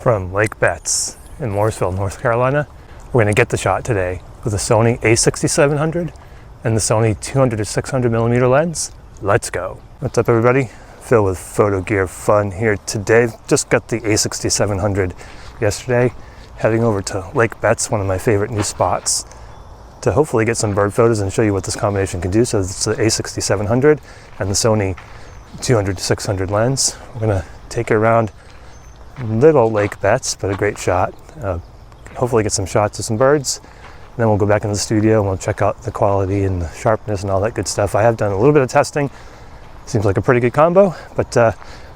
From Lake Betz in Morrisville, North Carolina. We're going to get the shot today with the Sony a6700 and the Sony 200 to 600 millimeter lens. Let's go. What's up, everybody? Phil with Photo Gear Fun here today. Just got the a6700 yesterday, heading over to Lake Betz, one of my favorite new spots, to hopefully get some bird photos and show you what this combination can do. So it's the a6700 and the Sony 200 to 600 lens. We're going to take it around little Lake Betz, but a great shot. Hopefully get some shots of some birds, and then we'll go back in the studio and we'll check out the quality and the sharpness and all that good stuff. I have done a little bit of testing. Seems like a pretty good combo, but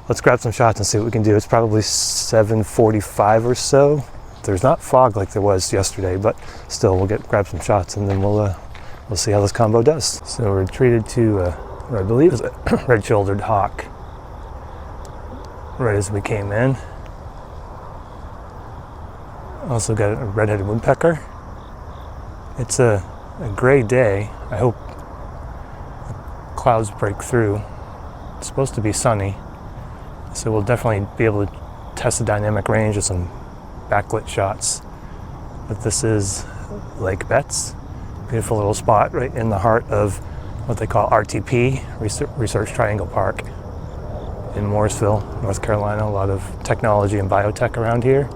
let's grab some shots and see what we can do. It's probably 7:45 or so. There's not fog like there was yesterday, but still we'll grab some shots, and then we'll see how this combo does. So we're treated to what I believe is a red-shouldered hawk right as we came in. Also got a red-headed woodpecker. It's a gray day. I hope the clouds break through. It's supposed to be sunny, so we'll definitely be able to test the dynamic range of some backlit shots. But this is Lake Betz, beautiful little spot right in the heart of what they call RTP, Research Triangle Park, in Morrisville, North Carolina. A lot of technology and biotech around here.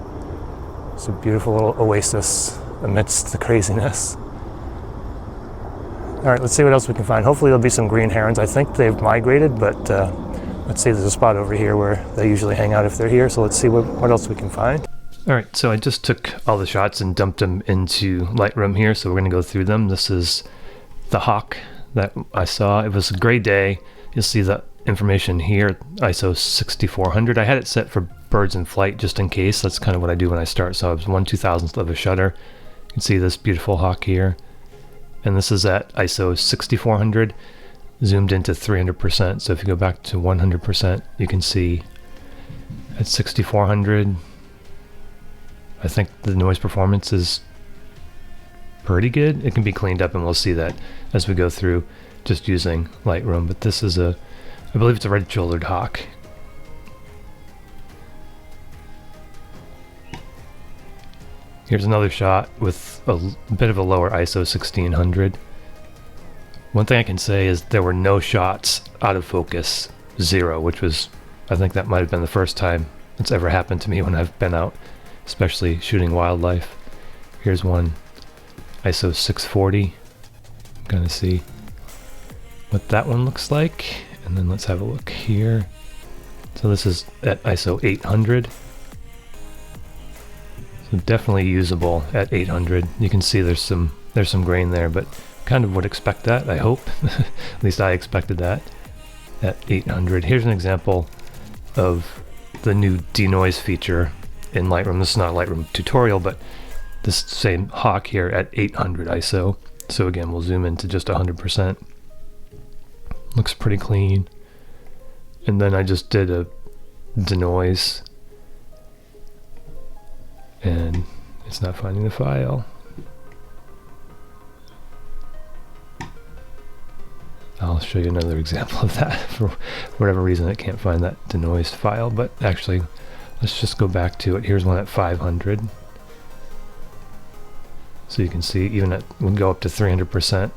It's a beautiful little oasis amidst the craziness. All right, let's see what else we can find. Hopefully there'll be some green herons. I think they've migrated, but let's see, there's a spot over here where they usually hang out if they're here. So let's see what else we can find. All right, so I just took all the shots and dumped them into Lightroom here. So we're gonna go through them. This is the hawk that I saw. It was a great day. You'll see the information here, ISO 6400. I had it set for birds in flight just in case. That's kind of what I do when I start. So I was 1/2000th of a shutter. You can see this beautiful hawk here. And this is at ISO 6400, zoomed into 300%. So if you go back to 100%, you can see at 6400, I think the noise performance is pretty good. It can be cleaned up, and we'll see that as we go through just using Lightroom. But this is I believe it's a red-shouldered hawk. Here's another shot with a bit of a lower ISO 1600. One thing I can say is there were no shots out of focus, 0, which was, I think that might have been the first time it's ever happened to me when I've been out, especially shooting wildlife. Here's one, ISO 640. I'm gonna see what that one looks like. And then let's have a look here. So this is at ISO 800. So definitely usable at 800. You can see there's some grain there, but kind of would expect that, I hope. At least I expected that at 800. Here's an example of the new denoise feature in Lightroom. This is not a Lightroom tutorial, but this same hawk here at 800 ISO. So again, we'll zoom into just 100%. Looks pretty clean. And then I just did a denoise, and it's not finding the file. I'll show you another example of that. For whatever reason, it can't find that denoised file, but actually, let's just go back to it. Here's one at 500. So you can see, even at, we'll go up to 300%.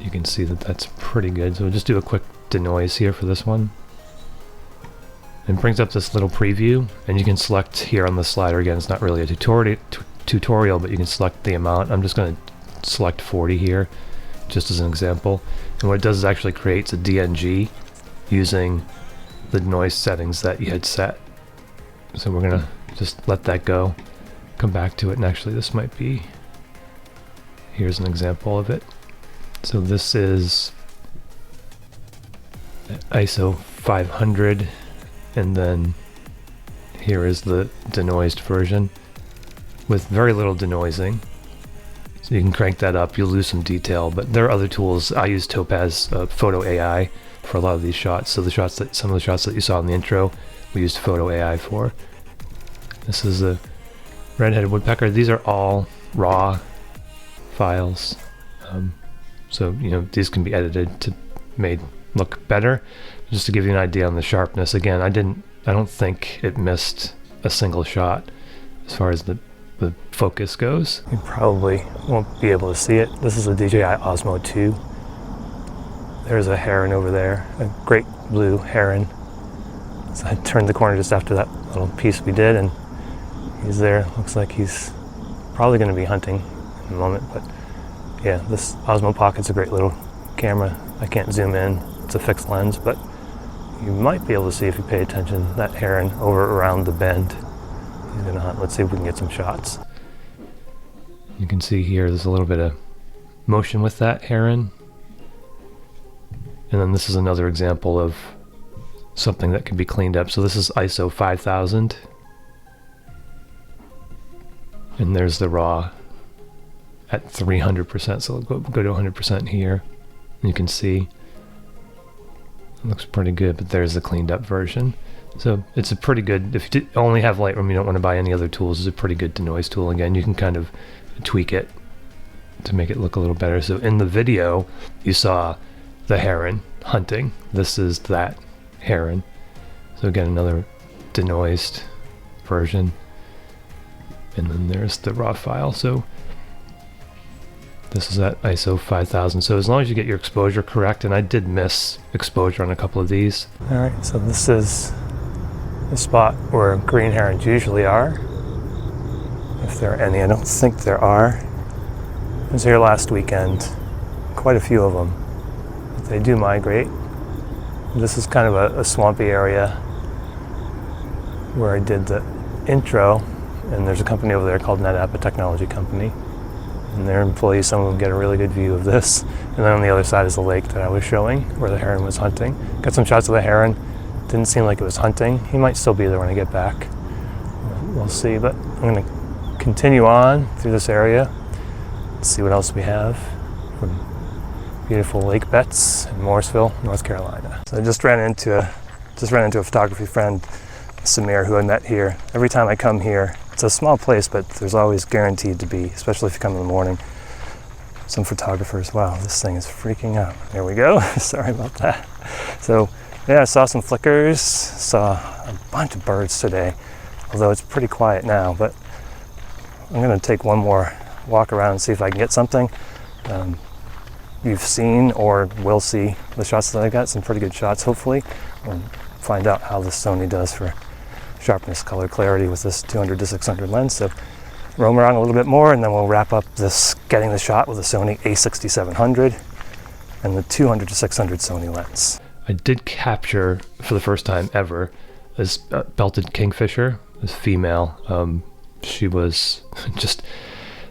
You can see that that's pretty good. So we'll just do a quick denoise here for this one. It brings up this little preview, and you can select here on the slider. Again, it's not really a tutorial, but you can select the amount. I'm just going to select 40 here, just as an example. And what it does is actually creates a DNG using the noise settings that you had set. So we're going to just let that go, come back to it, and actually this might be, here's an example of it. So this is ISO 500, and then here is the denoised version with very little denoising. So you can crank that up, you'll lose some detail, but there are other tools. I use Topaz Photo AI for a lot of these shots. So some of the shots that you saw in the intro, we used Photo AI for. This is a red-headed woodpecker. These are all raw files. So, you know, these can be edited to made look better. Just to give you an idea on the sharpness, again, I don't think it missed a single shot. as far as the focus goes. You probably won't be able to see it. This is a DJI Osmo 2. There's a heron over there, a great blue heron. So I turned the corner just after that little piece we did, and he's there. Looks like he's probably going to be hunting in a moment, but yeah, this Osmo Pocket's a great little camera. I can't zoom in, it's a fixed lens, but you might be able to see if you pay attention, that heron over around the bend. He's going to hunt. Let's see if we can get some shots. You can see here there's a little bit of motion with that heron. And then this is another example of something that can be cleaned up. So this is ISO 5000. And there's the raw at 300%. So go to 100% here. You can see it looks pretty good, but there's the cleaned up version. So it's a pretty good, if you only have Lightroom, you don't want to buy any other tools, it's a pretty good denoise tool. Again, you can kind of tweak it to make it look a little better. So in the video, you saw the heron hunting. This is that heron. So again, another denoised version. And then there's the raw file. So this is at ISO 5000. So as long as you get your exposure correct, and I did miss exposure on a couple of these. All right, so this is the spot where green herons usually are. If there are any, I don't think there are. I was here last weekend, quite a few of them. But they do migrate. This is kind of a swampy area where I did the intro, and there's a company over there called NetApp, a technology company. And their employees, some of them get a really good view of this. And then on the other side is the lake that I was showing where the heron was hunting. Got some shots of the heron. Didn't seem like it was hunting. He might still be there when I get back. We'll see, but I'm going to continue on through this area. Let's see what else we have from beautiful Lake Betz in Morrisville, North Carolina. So I just ran into a photography friend, Samir, who I met here. Every time I come here, it's a small place, but there's always guaranteed to be, especially if you come in the morning, some photographers. Wow, this thing is freaking out. There we go. Sorry about that. So yeah, I saw some flickers, saw a bunch of birds today, although it's pretty quiet now, but I'm going to take one more walk around and see if I can get something. You've seen or will see the shots that I got, some pretty good shots, hopefully. We'll find out how the Sony does for sharpness, color, clarity with this 200 to 600 lens. So roam around a little bit more, and then we'll wrap up this getting the shot with the Sony a6700 and the 200 to 600 Sony lens. I did capture for the first time ever this belted kingfisher, this female. She was just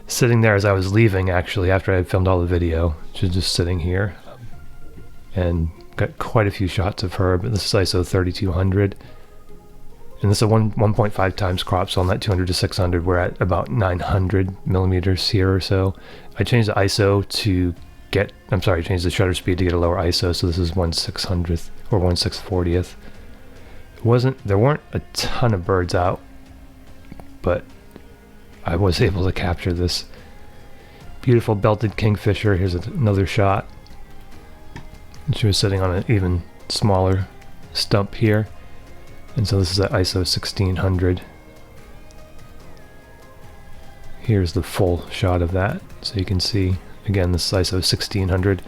sitting there as I was leaving, actually, after I had filmed all the video. She was just sitting here, and got quite a few shots of her, but this is ISO 3200. And this is a 1.5 times crop, so on that 200 to 600, we're at about 900 millimeters here or so. I changed the ISO to get, changed the shutter speed to get a lower ISO, so this is 1/600th or 1/640th. There weren't a ton of birds out, but I was able to capture this beautiful belted kingfisher. Here's another shot. She was sitting on an even smaller stump here. And so this is at ISO 1600. Here's the full shot of that. So you can see, again, this is ISO 1600,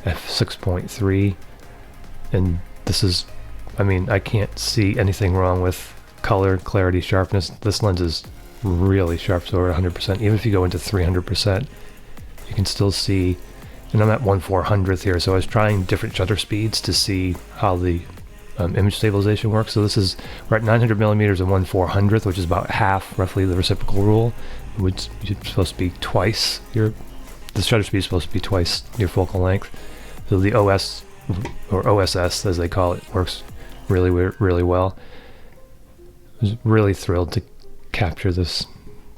f6.3. And this is, I can't see anything wrong with color, clarity, sharpness. This lens is really sharp, so over 100%. Even if you go into 300%, you can still see, and I'm at 1/400th here, so I was trying different shutter speeds to see how the image stabilization works. So we're at 900 millimeters and 1/400th, which is about half, roughly, the reciprocal rule, which is supposed to be twice the shutter speed is supposed to be twice your focal length. So the OS, or OSS as they call it, works really, really well. I was really thrilled to capture this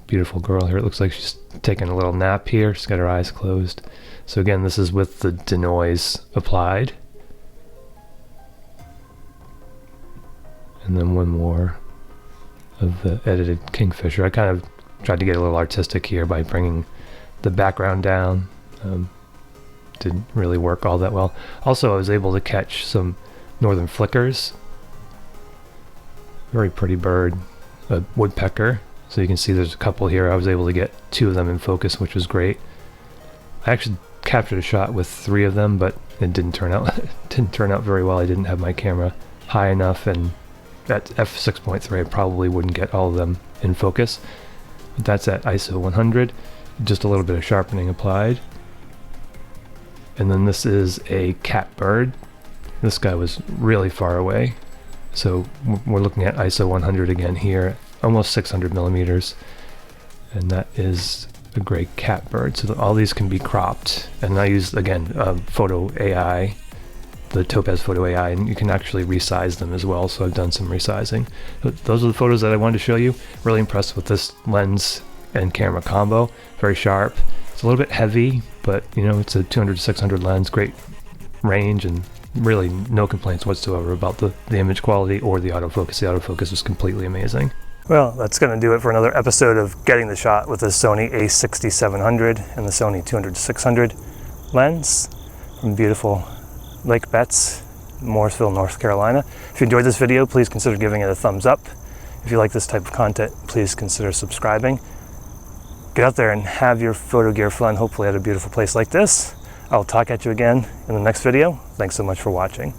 beautiful girl here. It looks like she's taking a little nap here. She's got her eyes closed. So again, this is with the denoise applied. And then one more of the edited kingfisher. I kind of tried to get a little artistic here by bringing the background down. Didn't really work all that well. Also, I was able to catch some northern flickers. Very pretty bird, a woodpecker. So you can see there's a couple here. I was able to get 2 of them in focus, which was great. I actually captured a shot with 3 of them, but it didn't turn out very well. I didn't have my camera high enough, and at f6.3 I probably wouldn't get all of them in focus. But that's at ISO 100, just a little bit of sharpening applied. And then this is a catbird. This guy was really far away, so we're looking at ISO 100 again here, almost 600 millimeters, and that is a gray catbird. So all these can be cropped, and I used again photo AI, the Topaz Photo AI, and you can actually resize them as well. So I've done some resizing. But those are the photos that I wanted to show you. Really impressed with this lens and camera combo. Very sharp. It's a little bit heavy, but you know, it's a 200-600 lens, great range, and really no complaints whatsoever about the image quality or the autofocus. The autofocus was completely amazing. Well, that's going to do it for another episode of Getting the Shot with the Sony a6700 and the Sony 200-600 lens from beautiful Lake Betz, Morrisville, North Carolina. If you enjoyed this video, please consider giving it a thumbs up. If you like this type of content, please consider subscribing. Get out there and have your photo gear fun, hopefully at a beautiful place like this. I'll talk at you again in the next video. Thanks so much for watching.